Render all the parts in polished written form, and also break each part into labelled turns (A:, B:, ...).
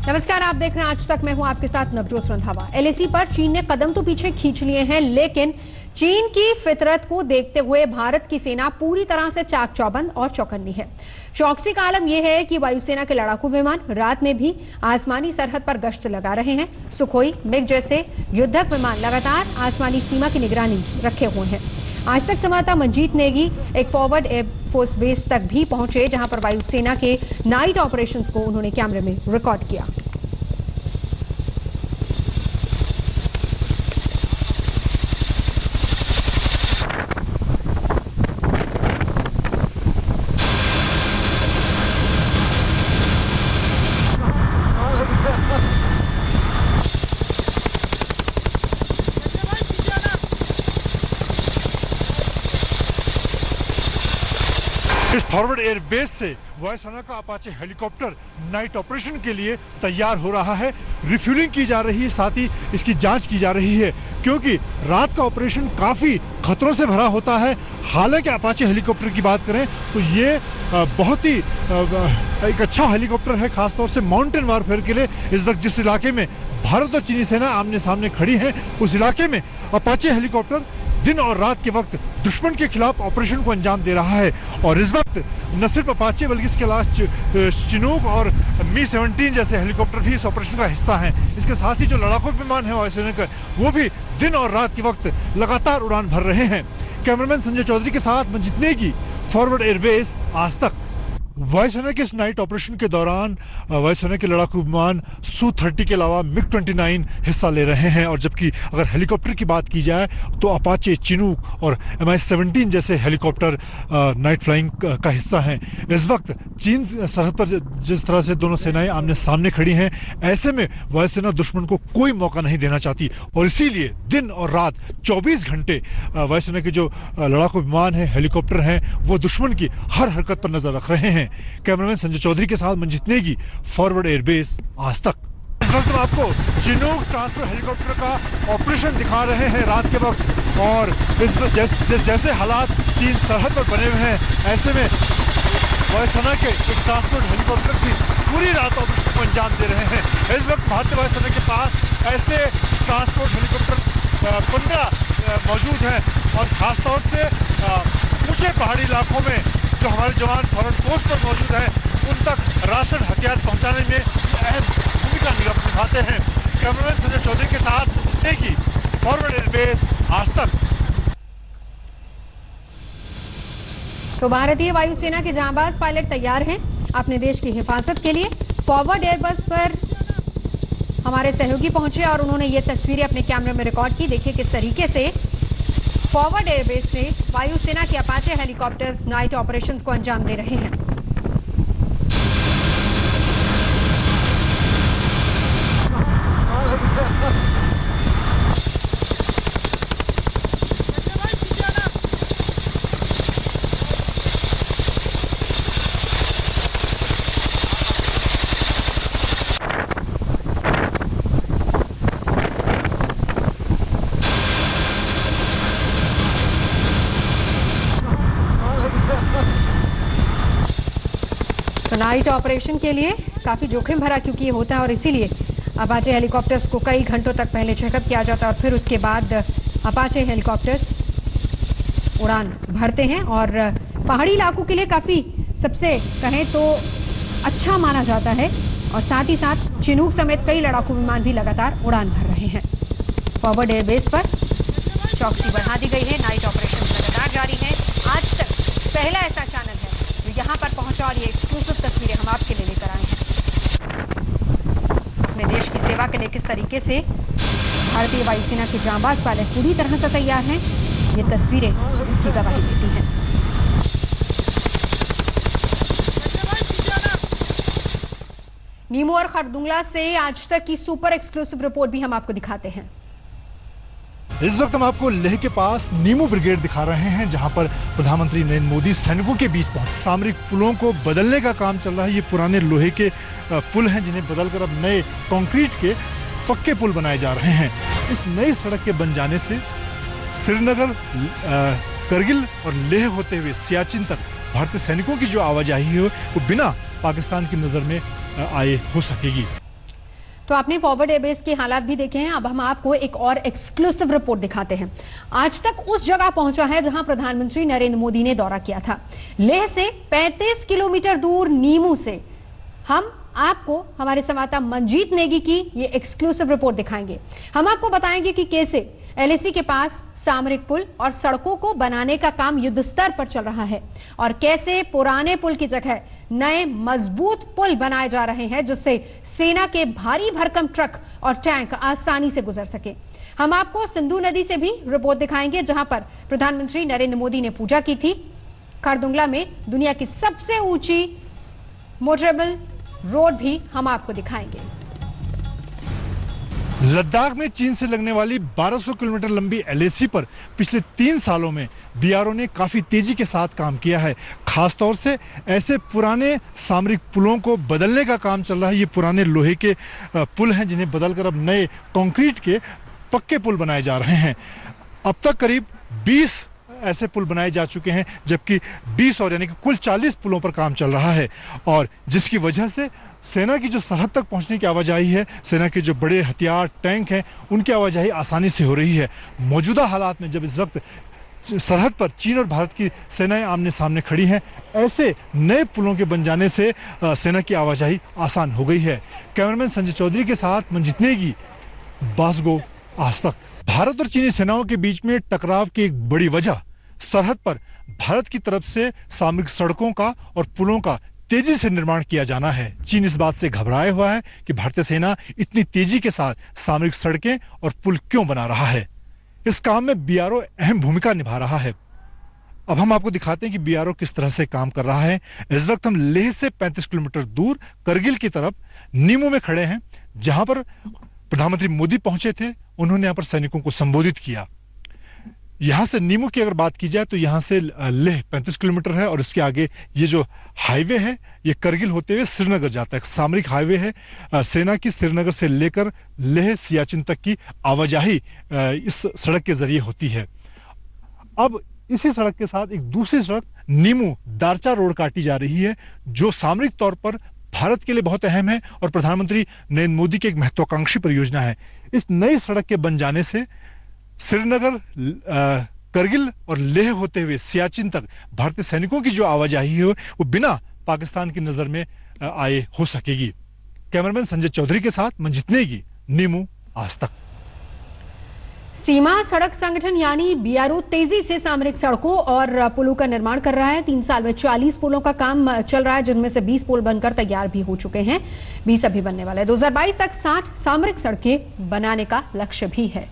A: नमस्कार, आप देख रहे हैं आज तक। मैं हूं आपके साथ नवजोत रंधावा। एलएसी पर चीन ने कदम तो पीछे खींच लिए हैं, लेकिन चीन की फितरत को देखते हुए भारत की सेना पूरी तरह से चाक चौबंद और चौकन्नी है। चौकसी का आलम यह है कि वायुसेना के लड़ाकू विमान रात में भी आसमानी सरहद पर गश्त लगा रहे हैं। सुखोई, मिग जैसे युद्धक विमान लगातार आसमानी सीमा की निगरानी रखे हुए हैं। आज तक संवाददाता मंजीत नेगी एक फॉरवर्ड एयरफोर्स बेस तक भी पहुंचे, जहां पर वायुसेना के नाइट ऑपरेशंस को उन्होंने कैमरे में रिकॉर्ड किया।
B: इस फॉरवर्ड एयर बेस से वायुसेना का अपाचे हेलीकॉप्टर नाइट ऑपरेशन के लिए तैयार हो रहा है। रिफ्यूलिंग की जा रही है, साथ ही इसकी जांच की जा रही है, क्योंकि रात का ऑपरेशन काफ़ी खतरों से भरा होता है। हालांकि अपाचे हेलीकॉप्टर की बात करें तो ये बहुत ही एक अच्छा हेलीकॉप्टर है, खासतौर से माउंटेन वारफेयर के लिए। इस वक्त जिस इलाके में भारत और चीनी सेना आमने सामने खड़ी है, उस इलाके में अपाचे हेलीकॉप्टर दिन और रात के वक्त दुश्मन के खिलाफ ऑपरेशन को अंजाम दे रहा है। और इस वक्त न सिर्फ अपाचे बल्कि इसके अलावा चिनूक और मी-17 जैसे हेलीकॉप्टर भी इस ऑपरेशन का हिस्सा हैं। इसके साथ ही जो लड़ाकू विमान है वायुसेना का, वो भी दिन और रात के वक्त लगातार उड़ान भर रहे हैं। कैमरामैन संजय चौधरी के साथ मंजीत नेगी, फॉरवर्ड एयरबेस, आज तक। वायुसेना के इस नाइट ऑपरेशन के दौरान वायुसेना के लड़ाकू विमान Su-30 के अलावा मिग-29 हिस्सा ले रहे हैं। और जबकि अगर हेलीकॉप्टर की बात की जाए तो अपाचे, चिनूक और Mi-17 जैसे हेलीकॉप्टर नाइट फ्लाइंग का हिस्सा हैं। इस वक्त चीन सरहद पर जिस तरह से दोनों सेनाएं आमने सामने खड़ी हैं, ऐसे में वायुसेना दुश्मन को कोई मौका नहीं देना चाहती, और इसीलिए दिन और रात 24 घंटे वायुसेना के जो लड़ाकू विमान हैं, हेलीकॉप्टर हैं, वो दुश्मन की हर हरकत पर नजर रख रहे हैं। कैमरामैन संजय चौधरी के साथ मंजीत नेगी, फॉरवर्ड एयरबेस, आज तक। इस वक्त हम आपको चिनूक ट्रांसफर हेलीकॉप्टर का ऑपरेशन दिखा रहे हैं रात के वक्त, और इस जैसे हालात चीन सरहद पर बने हुए हैं, ऐसे में वायुसेना के एक ट्रांसपोर्ट हेलीकॉप्टर भी पूरी रात ऑपरेशन को अंजाम दे रहे हैं। इस वक्त भारतीय वायुसेना के पास ऐसे ट्रांसपोर्ट हेलीकॉप्टर 15 मौजूद हैं, और खासतौर से ऊंचे पहाड़ी इलाकों में जो हमारे जवान फॉरवर्ड पोस्ट पर मौजूद हैं, उन तक राशन हथियार पहुंचाने में अहम भूमिका निभाते हैं। कैमरामैन संजय चौधरी के साथ जितने की फॉरवर्ड एयरबेस, आज तक।
A: तो भारतीय वायुसेना के जांबाज पायलट तैयार हैं अपने देश की हिफाजत के लिए। फॉरवर्ड एयरबस पर हमारे सहयोगी पहुंचे और उन्होंने ये तस्वीरें अपने कैमरे में रिकॉर्ड की। देखिए किस तरीके से फॉरवर्ड एयरबेस से वायुसेना के अपाचे हेलीकॉप्टर्स नाइट ऑपरेशंस को अंजाम दे रहे हैं। तो नाइट ऑपरेशन के लिए काफी जोखिम भरा क्योंकि ये होता है, और इसीलिए अपाचे हेलीकॉप्टर्स को कई घंटों तक पहले चेकअप किया जाता है, और फिर उसके बाद अपाचे हेलीकॉप्टर्स उड़ान भरते हैं। और पहाड़ी इलाकों के लिए काफी, सबसे कहें तो अच्छा माना जाता है। और साथ ही साथ चिनूक समेत कई लड़ाकू विमान भी लगातार उड़ान भर रहे हैं। फॉरवर्ड एयरबेस पर चौकसी बढ़ा दी गई है, नाइट ऑपरेशन लगातार जारी है। आज तक पहला ऐसा चैनल है जो यहाँ पर पहुंचा और ये एक्सक्लूसिव तस्वीरें हम आपके लिए लेकर आए हैं। अपने देश की सेवा के लिए किस तरीके से भारतीय वायुसेना के जांबाज पायलट पूरी तरह से तैयार हैं, ये तस्वीरें इसकी गवाही देती हैं। नीमू और खरदुंगला से आज तक की सुपर एक्सक्लूसिव रिपोर्ट भी हम आपको दिखाते हैं।
B: इस वक्त हम आपको लेह के पास नीमू ब्रिगेड दिखा रहे हैं, जहां पर प्रधानमंत्री नरेंद्र मोदी सैनिकों के बीच पहुंचे। सामरिक पुलों को बदलने का काम चल रहा है। ये पुराने लोहे के पुल हैं, जिन्हें बदलकर अब नए कंक्रीट के पक्के पुल बनाए जा रहे हैं। इस नई सड़क के बन जाने से श्रीनगर, करगिल और लेह होते हुए सियाचिन तक भारतीय सैनिकों की जो आवाजाही है वो बिना पाकिस्तान की नज़र में आए हो सकेगी।
A: तो आपने फॉरवर्ड एयरबेस के हालात भी देखे हैं। अब हम आपको एक और एक्सक्लूसिव रिपोर्ट दिखाते हैं। आज तक उस जगह पहुंचा है जहां प्रधानमंत्री नरेंद्र मोदी ने दौरा किया था। लेह से 35 किलोमीटर दूर नीमू से हम आपको हमारे संवाददाता मंजीत नेगी की ये एक्सक्लूसिव रिपोर्ट दिखाएंगे। हम आपको बताएंगे कि कैसे एलएसी के पास सामरिक पुल और सड़कों को बनाने का काम युद्ध स्तर पर चल रहा है और कैसे पुराने पुल की जगह नए मजबूत पुल बनाए जा रहे हैं जिससे सेना के भारी भरकम ट्रक और टैंक आसानी से गुजर सके। हम आपको सिंधु नदी से भी रिपोर्ट दिखाएंगे जहां पर प्रधानमंत्री नरेंद्र मोदी ने पूजा की थी। खरदुंगला में दुनिया की सबसे ऊंची मोटरेबल रोड भी हम आपको दिखाएंगे।
B: लद्दाख में चीन से लगने वाली 1200 किलोमीटर लंबी एलएसी पर पिछले 3 सालों में बीआरओ ने काफी तेजी के साथ काम किया है। खासतौर से ऐसे पुराने सामरिक पुलों को बदलने का काम चल रहा है। ये पुराने लोहे के पुल हैं जिन्हें बदलकर अब नए कंक्रीट के पक्के पुल बनाए जा रहे हैं। अब तक करीब 20 ऐसे पुल बनाए जा चुके हैं जबकि 20 और यानी कि कुल 40 पुलों पर काम चल रहा है और जिसकी वजह से सेना की जो सरहद तक पहुंचने की आवाजाही है, सेना के जो बड़े हथियार टैंक हैं उनकी आवाजाही आसानी से हो रही है। मौजूदा हालात में जब इस वक्त सरहद पर चीन और भारत की सेनाएं आमने सामने खड़ी हैं, ऐसे नए पुलों के बन जाने से सेना की आवाजाही आसान हो गई है। कैमरामैन संजय चौधरी के साथ मंजीत नेगी, बासगो, आज तक। भारत और चीनी सेनाओं के बीच में टकराव की एक बड़ी वजह सरहद पर भारत की तरफ से सामरिक सड़कों का और पुलों का तेजी से निर्माण किया जाना है। चीन इस बात से घबराया हुआ है कि भारतीय सेना इतनी तेजी के साथ सामरिक सड़कें और पुल क्यों बना रहा है। इस काम में बीआरओ अहम भूमिका निभा रहा है। अब हम आपको दिखाते हैं कि बीआरओ किस तरह से काम कर रहा है। इस वक्त हम लेह से 35 किलोमीटर दूर करगिल की तरफ नीमू में खड़े हैं जहां पर प्रधानमंत्री मोदी पहुंचे थे। उन्होंने यहां पर सैनिकों को संबोधित किया। यहां से नीमू की अगर बात की जाए तो यहां से लेह 35 किलोमीटर है और इसके आगे ये जो हाईवे है ये करगिल होते हुए श्रीनगर जाता है। सामरिक हाईवे है। सेना की श्रीनगर से लेकर लेह सियाचिन तक की आवाजाही इस सड़क के जरिए होती है। अब इसी सड़क के साथ एक दूसरी सड़क नीमू दारचा रोड काटी जा रही है जो सामरिक तौर पर भारत के लिए बहुत अहम है और प्रधानमंत्री नरेंद्र मोदी की एक महत्वाकांक्षी परियोजना है। इस नई सड़क के बन जाने से श्रीनगर, करगिल और लेह होते हुए सियाचिन तक भारतीय सैनिकों की जो आवाजाही है वो बिना पाकिस्तान की नजर में आए हो सकेगी। कैमरामैन संजय चौधरी के साथ मंजीत नेगी, नीमू, आज तक।
A: सीमा सड़क संगठन यानी बीआरओ तेजी से सामरिक सड़कों और पुलों का निर्माण कर रहा है। 3 साल में 40 पुलों का काम चल रहा है जिनमें से 20 पुल बनकर तैयार भी हो चुके हैं। 20 अभी बनने वाले हैं। 2022 तक 60 सामरिक सड़कें बनाने का लक्ष्य भी है।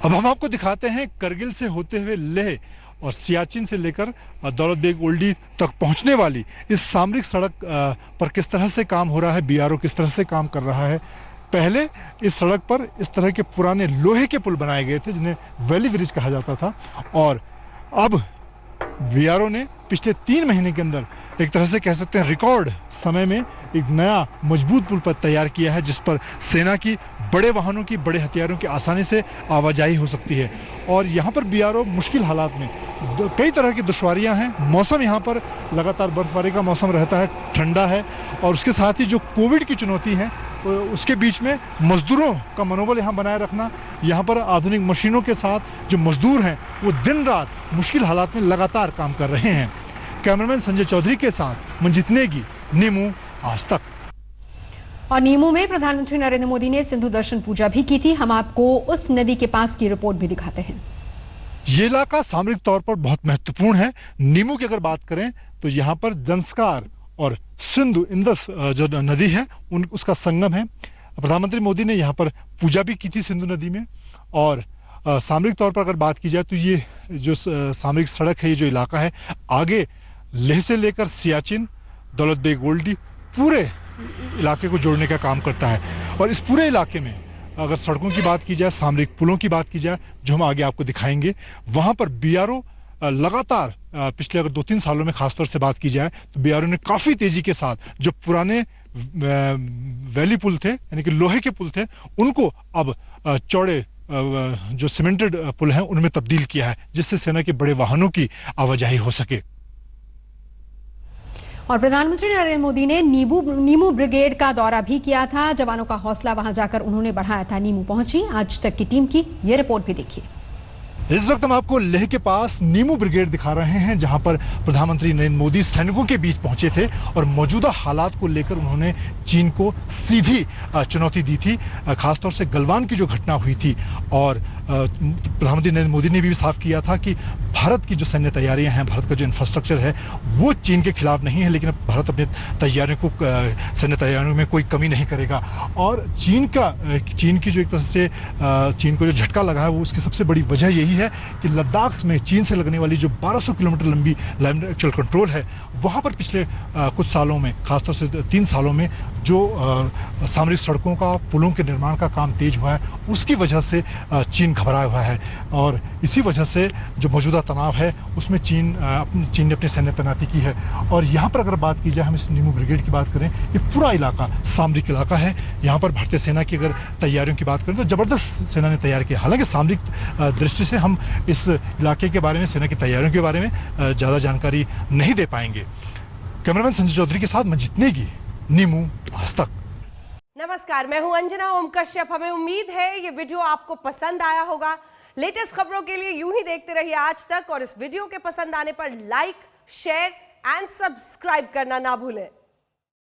B: अब हम आपको दिखाते हैं करगिल से होते हुए लेह और सियाचिन से लेकर दौलत बेग ओल्डी तक पहुंचने वाली इस सामरिक सड़क पर किस तरह से काम हो रहा है, बीआरओ किस तरह से काम कर रहा है। पहले इस सड़क पर इस तरह के पुराने लोहे के पुल बनाए गए थे जिन्हें वैली ब्रिज कहा जाता था और अब बीआरओ ने पिछले 3 महीने के अंदर एक तरह से कह सकते हैं रिकॉर्ड समय में एक नया मजबूत पुल पर तैयार किया है जिस पर सेना की बड़े वाहनों की, बड़े हथियारों की आसानी से आवाजाही हो सकती है। और यहाँ पर बीआरओ मुश्किल हालात में कई तरह की दुश्वारियाँ हैं। मौसम यहाँ पर लगातार बर्फबारी का मौसम रहता है, ठंडा है और उसके साथ ही जो कोविड की चुनौती है उसके बीच में मजदूरों का मनोबल यहाँ बनाए रखना। यहाँ पर आधुनिक मशीनों के साथ जो मजदूर हैं वो दिन रात मुश्किल हालात में लगातार काम कर रहे हैं। कैमरामैन संजय चौधरी के साथ मंजीत नेगी, नीमू, आज तक।
A: और नीमू में प्रधानमंत्री नरेंद्र मोदी ने सिंधु दर्शन पूजा भी की थी। हम आपको उस नदी के पास की रिपोर्ट भी दिखाते हैं।
B: ये इलाका सामरिक तौर पर बहुत महत्वपूर्ण है। नीमू की अगर बात करें तो यहाँ पर जंस्कार और सिंधु इंदस जो नदी है उसका संगम है। प्रधानमंत्री मोदी ने यहाँ पर पूजा भी की थी सिंधु नदी में। और सामरिक तौर पर अगर बात की जाए तो ये जो सामरिक सड़क है, ये जो इलाका है, आगे लेह से लेकर सियाचिन, दौलत बेग ओल्डी पूरे इलाके को जोड़ने का काम करता है। और इस पूरे इलाके में अगर सड़कों की बात की जाए, सामरिक पुलों की बात की जाए, जो हम आगे आपको दिखाएंगे, वहाँ पर बीआरओ लगातार पिछले अगर 2-3 सालों में खासतौर से बात की जाए तो बीआरओ ने काफ़ी तेज़ी के साथ जो पुराने वैली पुल थे यानी कि लोहे के पुल थे उनको अब चौड़े जो सीमेंटेड पुल हैं उनमें तब्दील किया है जिससे सेना के बड़े वाहनों की आवाजाही हो सके।
A: और प्रधानमंत्री नरेंद्र मोदी ने नीमू ब्रिगेड का दौरा भी किया था। जवानों का हौसला वहां जाकर उन्होंने बढ़ाया था। नीमू पहुंची आज तक की टीम की ये रिपोर्ट भी देखिए।
B: इस वक्त हम आपको लेह के पास नीमू ब्रिगेड दिखा रहे हैं, जहां पर प्रधानमंत्री नरेंद्र मोदी सैनिकों के बीच पहुंचे थे और मौजूदा हालात को लेकर उन्होंने चीन को सीधी चुनौती दी थी, खासतौर से गलवान की जो घटना हुई थी। और प्रधानमंत्री नरेंद्र मोदी ने भी साफ किया था कि भारत की जो सैन्य तैयारियां हैं, भारत का जो इंफ्रास्ट्रक्चर है वो चीन के खिलाफ नहीं है, लेकिन भारत अपनी तैयारियों को सैन्य तैयारियों में कोई कमी नहीं करेगा। और चीन की जो एक तरह से चीन को जो झटका लगा है वो उसकी सबसे बड़ी वजह यही है कि लद्दाख में चीन से लगने वाली जो 1200 किलोमीटर लंबी लाइन एक्चुअल कंट्रोल है, वहां पर पिछले कुछ सालों में, खासतौर से 3 सालों में जो सामरिक सड़कों का, पुलों के निर्माण का काम तेज हुआ है, उसकी वजह से चीन घबराया हुआ है। और इसी वजह से जो मौजूदा तनाव है उसमें चीन ने अपनी सैन्य तैनाती की है। और यहाँ पर अगर बात की जाए, हम इस नीमू ब्रिगेड की बात करें, ये पूरा इलाका सामरिक इलाका है। यहाँ पर भारतीय सेना की अगर तैयारियों की बात करें तो जबरदस्त सेना ने तैयार किया। हालांकि सामरिक दृष्टि से हम इस इलाके के बारे में, सेना की तैयारियों के बारे में ज़्यादा जानकारी नहीं दे पाएंगे। कैमरामैन संजय चौधरी के साथ मंजित नेगी, नीमू आज तक।
C: नमस्कार, मैं हूं अंजना ओम कश्यप। हमें उम्मीद है ये वीडियो आपको पसंद आया होगा। लेटेस्ट खबरों के लिए यूं ही देखते रहिए आज तक, और इस वीडियो के पसंद आने पर लाइक, शेयर एंड सब्सक्राइब करना ना भूलें।